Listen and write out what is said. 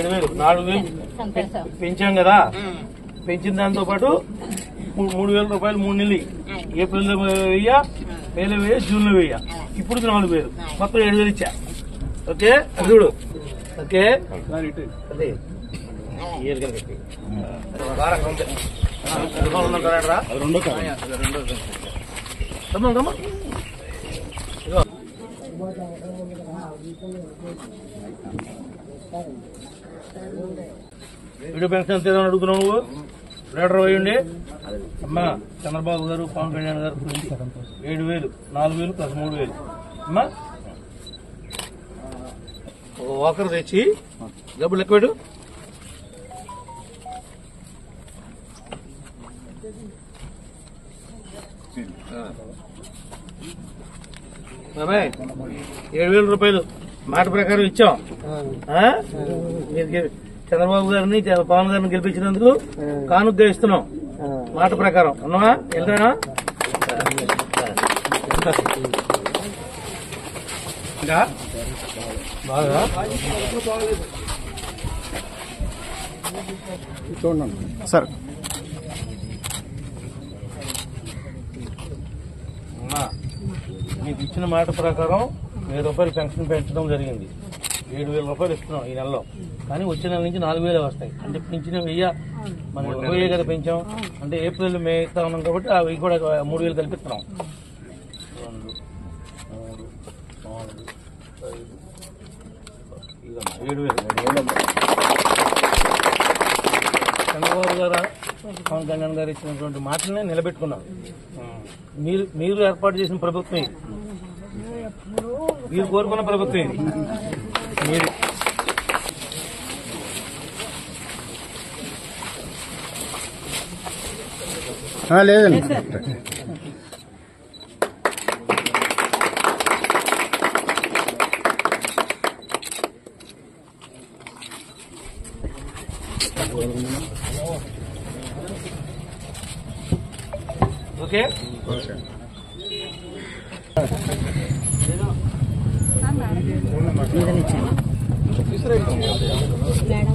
5,000 4,000 పెంచాం కదా. పెంచిన దాంతో పాటు 3,000 రూపాయలు 3 నెలలు. ఏప్రిల్ లో 1000, మేలో 1000, జూన్ లో 1000, ఇప్పుడు 4,000, మొత్తం 7,000 ఇచ్చా. ఓకే చూడు. ఓకే అదే వీడియో పెన్షన్ ఎంత అడుగుతున్నావు నువ్వు? లీటర్ వేయండి అమ్మా. చంద్రబాబు గారు, పవన్ కళ్యాణ్ గారు 7,000, 4,000 ప్లస్ 3,000 అమ్మా. వాకర్ తెచ్చి డబ్బులు ఎక్కువ బాబాయ్. 7,000 రూపాయలు మాట ప్రకారం ఇచ్చాం. చంద్రబాబు గారిని, పవన్ గారిని గెలిపించినందుకు కానుగ్గా ఇస్తున్నాం మాట ప్రకారం. ఉన్నావా? వెళ్తానా? ఇంకా బాగా చూడండి సార్. మీకు ఇచ్చిన మాట ప్రకారం 1,000 రూపాయలు పెన్షన్ పెంచడం జరిగింది. 7,000 రూపాయలు ఇస్తున్నాం ఈ నెలలో. కానీ వచ్చే నెల నుంచి 4,000 వస్తాయి. అంటే పెంచిన 1000 మనం 20,000 కదా పెంచాం. అంటే ఏప్రిల్ మే ఇస్తా ఉన్నాం కాబట్టి అవి కూడా 3,000 కల్పిస్తున్నాం. 2, 3, 4, 5, 7,000. చంద్రబాబు గారు, పవన్ కళ్యాణ్ గారు ఇచ్చినటువంటి మాటలనే నిలబెట్టుకున్నాం. మీరు ఏర్పాటు చేసిన ప్రభుత్వం ఇది. మీరు కోరుకున్న ప్రభుత్వం ఇది. మీరు లేదండి. ఓకే ఇచ్చాను